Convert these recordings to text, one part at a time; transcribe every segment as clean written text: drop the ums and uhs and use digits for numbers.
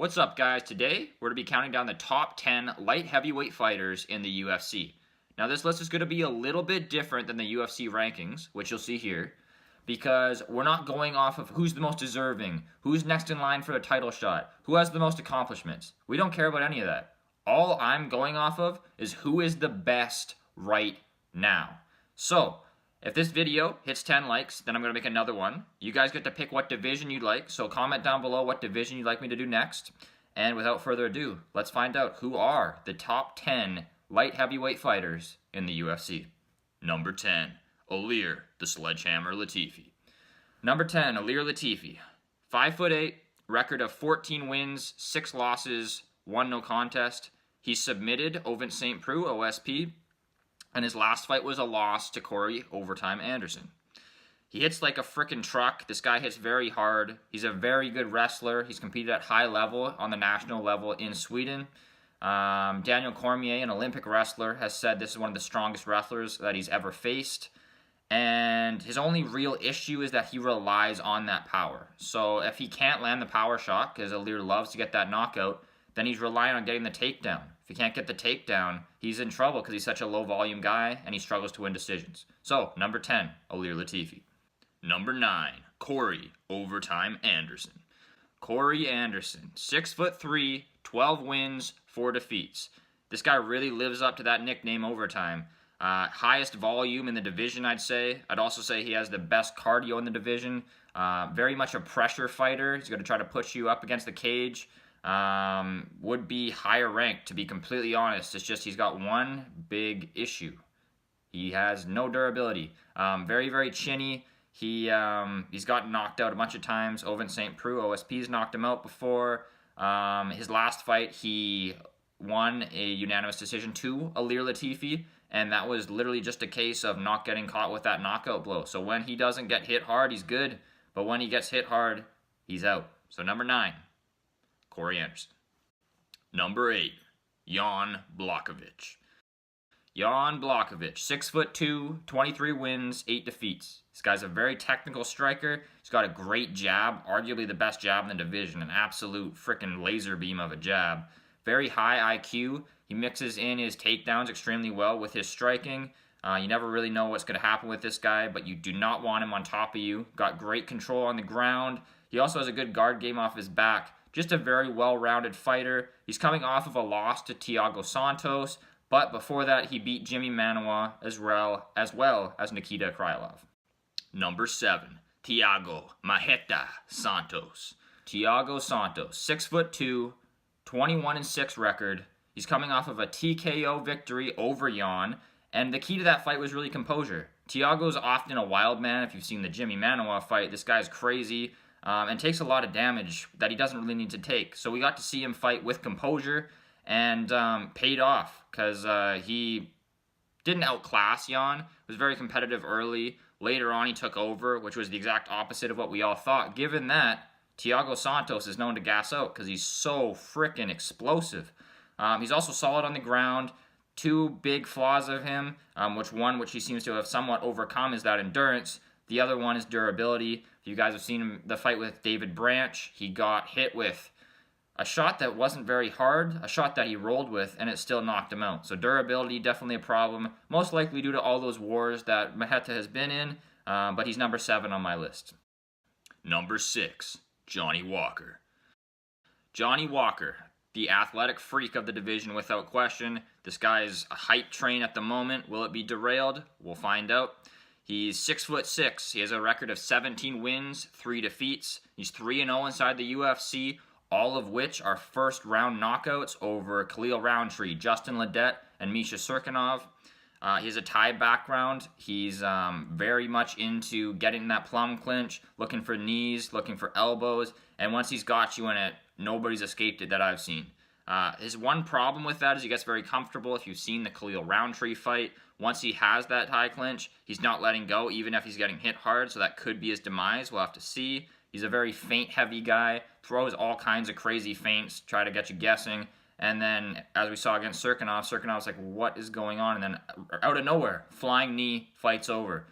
What's up, guys? Today, we're going to be counting down the top 10 light heavyweight fighters in the UFC. Now, this list is going to be a little bit different than the UFC rankings, which you'll see here, because we're not going off of who's the most deserving, who's next in line for a title shot, who has the most accomplishments. We don't care about any of that. All I'm going off of is who is the best right now. So, if this video hits 10 likes, then I'm going to make another one. You guys get to pick what division you'd like, so comment down below what division you'd like me to do next. And without further ado, let's find out who are the top 10 light heavyweight fighters in the UFC. Number 10, Ilir the Sledgehammer Latifi. Number 10, Ilir Latifi. 5'8", record of 14 wins, 6 losses, 1 no contest. He submitted Ovin St. Preux, OSP, and his last fight was a loss to Corey Overtime Anderson. He hits like a frickin' truck. This guy hits very hard. He's a very good wrestler. He's competed at high level on the national level in Sweden. Daniel Cormier, an Olympic wrestler, has said this is one of the strongest wrestlers that he's ever faced. And his only real issue is that he relies on that power. So if he can't land the power shot, because Ilir loves to get that knockout, then he's relying on getting the takedown. If he can't get the takedown, he's in trouble because he's such a low-volume guy and he struggles to win decisions. So, number 10, Ilir Latifi. Number 9, Corey Overtime Anderson. Corey Anderson, 6'3", 12 wins, 4 defeats. This guy really lives up to that nickname Overtime. Highest volume in the division, I'd say. I'd also say he has the best cardio in the division. Very much a pressure fighter. He's going to try to push you up against the cage. Would be higher ranked, to be completely honest. It's just he's got one big issue. He has no durability. Very, very chinny. He's gotten knocked out a bunch of times. Ovin St. Preux, OSP's knocked him out before. His last fight, he won a unanimous decision to Ilir Latifi, and that was literally just a case of not getting caught with that knockout blow. So when he doesn't get hit hard, he's good, but when he gets hit hard, he's out. So number 9. Corey Anderson. Number 8, Jan Blachowicz. Jan Blachowicz, 6'2", 23 wins, 8 defeats. This guy's a very technical striker. He's got a great jab, arguably the best jab in the division, an absolute freaking laser beam of a jab. Very high IQ. He mixes in his takedowns extremely well with his striking. You never really know what's going to happen with this guy, but you do not want him on top of you. Got great control on the ground. He also has a good guard game off his back. Just a very well-rounded fighter. He's coming off of a loss to Thiago Santos, but before that, he beat Jimmy Manuwa as well as Nikita Krylov. Number 7, Thiago Marreta Santos. Thiago Santos, 6'2", 21-6 record. He's coming off of a TKO victory over Jan, and the key to that fight was really composure. Thiago's often a wild man. If you've seen the Jimmy Manuwa fight, this guy's crazy. And takes a lot of damage that he doesn't really need to take. So we got to see him fight with composure, and paid off because he didn't outclass Jan. Was very competitive early. Later on, he took over, which was the exact opposite of what we all thought. Given that, Thiago Santos is known to gas out because he's so freaking explosive. He's also solid on the ground. 2 big flaws of him, which he seems to have somewhat overcome, is that endurance. The other one is durability. If you guys have seen him, the fight with David Branch, he got hit with a shot that wasn't very hard, a shot that he rolled with, and it still knocked him out. So durability, definitely a problem, most likely due to all those wars that Marreta has been in, but he's number 7 on my list. Number 6, Johnny Walker. Johnny Walker, the athletic freak of the division without question. This guy's a hype train at the moment. Will it be derailed? We'll find out. He's 6'6". He has a record of 17 wins, 3 defeats. He's 3-0 inside the UFC, all of which are first-round knockouts over Khalil Roundtree, Justin Ledet, and Misha Serkinov. He has a Thai background. He's very much into getting that plum clinch, looking for knees, looking for elbows, and once he's got you in it, nobody's escaped it that I've seen. His one problem with that is he gets very comfortable. If you've seen the Khalil Roundtree fight, once he has that high clinch, he's not letting go, even if he's getting hit hard, so that could be his demise. We'll have to see. He's a very feint-heavy guy, throws all kinds of crazy feints, try to get you guessing, and then, as we saw against Serkinov's like, what is going on? And then, out of nowhere, flying knee, fight's over.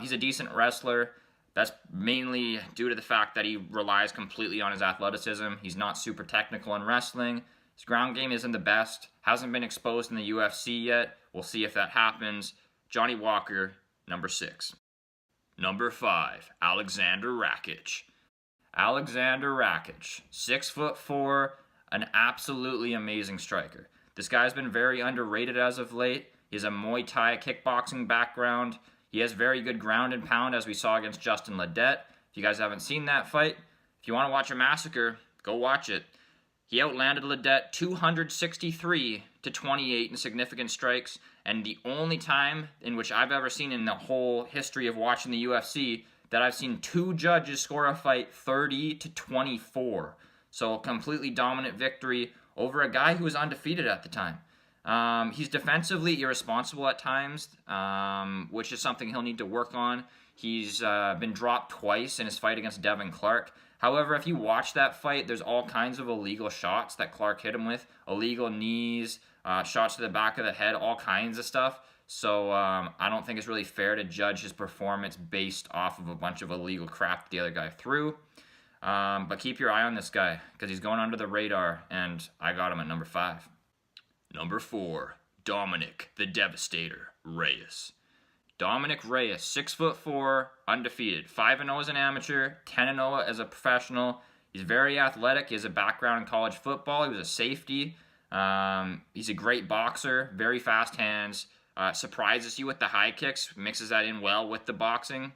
He's a decent wrestler. That's mainly due to the fact that he relies completely on his athleticism. He's not super technical in wrestling. His ground game isn't the best. Hasn't been exposed in the UFC yet. We'll see if that happens. Johnny Walker, number 6. Number 5, Alexander Rakic. Alexander Rakic, 6'4", an absolutely amazing striker. This guy's been very underrated as of late. He has a Muay Thai kickboxing background. He has very good ground and pound, as we saw against Justin Ledet. If you guys haven't seen that fight, if you want to watch a massacre, go watch it. He outlanded Ledet 263-28 in significant strikes, and the only time in which I've ever seen in the whole history of watching the UFC that I've seen 2 judges score a fight 30-24. So a completely dominant victory over a guy who was undefeated at the time. He's defensively irresponsible at times, which is something he'll need to work on. He's been dropped twice in his fight against Devin Clark. However, if you watch that fight, there's all kinds of illegal shots that Clark hit him with. Illegal knees, shots to the back of the head, all kinds of stuff. So I don't think it's really fair to judge his performance based off of a bunch of illegal crap the other guy threw. But keep your eye on this guy because he's going under the radar, and I got him at number 5. Number 4, Dominic the Devastator Reyes. Dominic Reyes, 6'4", undefeated, 5-0 as an amateur, 10-0 as a professional. He's very athletic. He has a background in college football. He was a safety. He's a great boxer, very fast hands. Surprises you with the high kicks, mixes that in well with the boxing.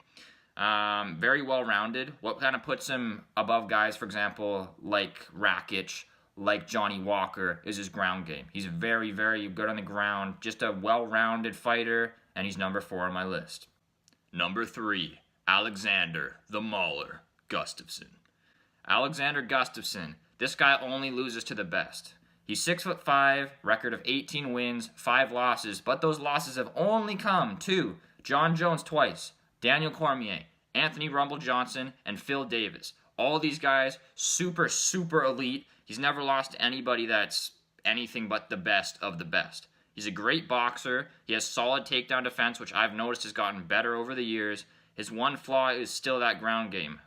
Very well-rounded. What kind of puts him above guys, for example, like Rakic, like Johnny Walker, is his ground game. He's very, very good on the ground, just a well-rounded fighter, and he's number 4 on my list. Number 3, Alexander the Mauler Gustafsson. Alexander Gustafsson, this guy only loses to the best. He's 6'5", record of 18 wins, 5 losses, but those losses have only come to John Jones twice, Daniel Cormier, Anthony Rumble Johnson, and Phil Davis. All these guys, super, super elite. He's never lost to anybody that's anything but the best of the best. He's a great boxer. He has solid takedown defense, which I've noticed has gotten better over the years. His one flaw is still that ground game.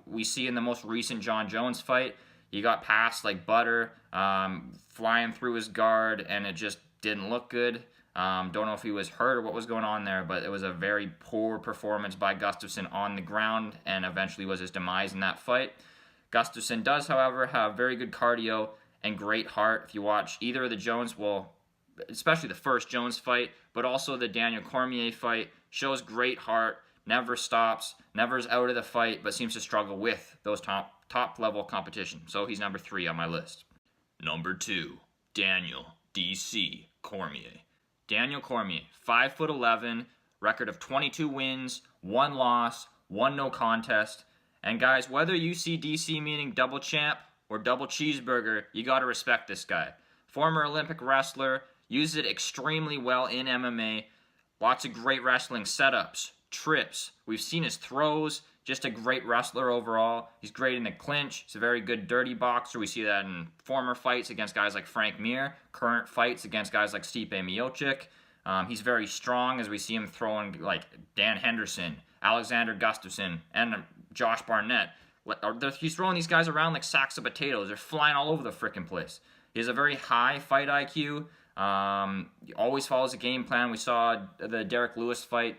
We see in the most recent John Jones fight, he got passed like butter, flying through his guard, and it just didn't look good. Don't know if he was hurt or what was going on there, but it was a very poor performance by Gustafsson on the ground, and eventually was his demise in that fight. Gustafsson does, however, have very good cardio and great heart. If you watch either of the Jones, well, especially the first Jones fight, but also the Daniel Cormier fight, shows great heart, never stops, never is out of the fight, but seems to struggle with those top level competition. So he's number 3 on my list. Number 2, Daniel D.C. Cormier. Daniel Cormier, 5'11", record of 22 wins, 1 loss, 1 no contest. And guys, whether you see DC meaning double champ or double cheeseburger, you got to respect this guy. Former Olympic wrestler, uses it extremely well in MMA. Lots of great wrestling setups, trips. We've seen his throws. Just a great wrestler overall. He's great in the clinch. He's a very good dirty boxer. We see that in former fights against guys like Frank Mir, current fights against guys like Stipe Miocic. He's very strong, as we see him throwing like Dan Henderson, Alexander Gustafsson, and Josh Barnett. He's throwing these guys around like sacks of potatoes. They're flying all over the freaking place. He has a very high fight IQ. He always follows a game plan. We saw the Derek Lewis fight.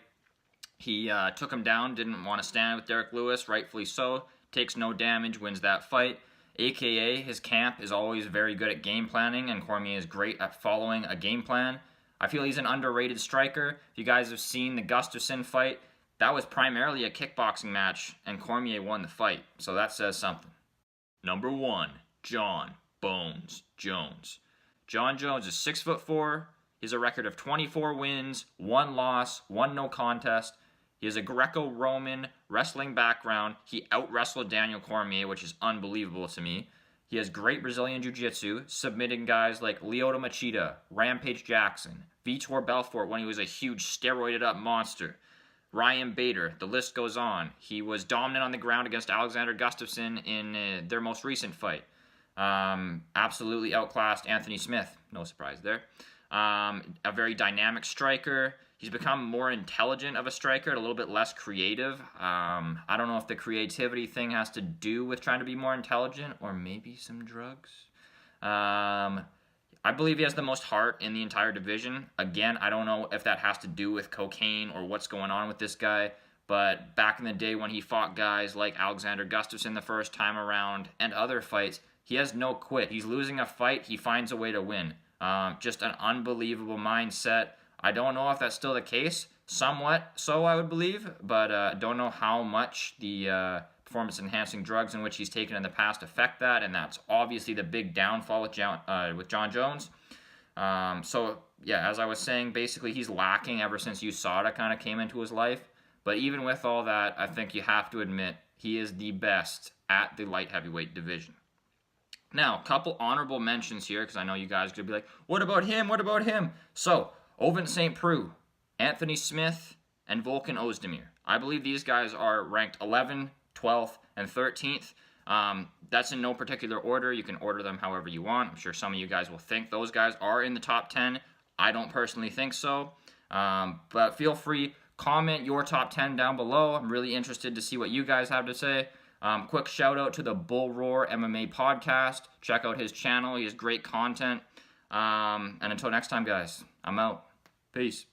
He took him down, didn't want to stand with Derek Lewis, rightfully so. Takes no damage, wins that fight. AKA, his camp is always very good at game planning, and Cormier is great at following a game plan. I feel he's an underrated striker. If you guys have seen the Gustafsson fight, that was primarily a kickboxing match, and Cormier won the fight, so that says something. Number 1, John Bones Jones. John Jones is 6'4". He has a record of 24 wins, 1 loss, 1 no contest. He has a Greco-Roman wrestling background. He out-wrestled Daniel Cormier, which is unbelievable to me. He has great Brazilian Jiu-Jitsu, submitting guys like Lyoto Machida, Rampage Jackson, Vitor Belfort when he was a huge steroided-up monster, Ryan Bader, the list goes on. He was dominant on the ground against Alexander Gustafsson in their most recent fight. Absolutely outclassed Anthony Smith. No surprise there. A very dynamic striker. He's become more intelligent of a striker, a little bit less creative. I don't know if the creativity thing has to do with trying to be more intelligent or maybe some drugs. I believe he has the most heart in the entire division. Again, I don't know if that has to do with cocaine or what's going on with this guy. But back in the day when he fought guys like Alexander Gustafsson the first time around and other fights, he has no quit. He's losing a fight, he finds a way to win. Just an unbelievable mindset. I don't know if that's still the case. Somewhat so, I would believe, but don't know how much the performance-enhancing drugs in which he's taken in the past affect that, and that's obviously the big downfall with John Jones. So, yeah, as I was saying, basically he's lacking ever since USADA kind of came into his life. But even with all that, I think you have to admit he is the best at the light heavyweight division. Now, a couple honorable mentions here, because I know you guys could be like, what about him? What about him? So, Ovince St. Preux, Anthony Smith, and Volkan Ozdemir. I believe these guys are ranked 11th, 12th, and 13th. That's in no particular order. You can order them however you want. I'm sure some of you guys will think those guys are in the top 10. I don't personally think so. But feel free, comment your top 10 down below. I'm really interested to see what you guys have to say. Quick shout out to the Bull Roar MMA podcast. Check out his channel. He has great content. And until next time, guys, I'm out. Peace.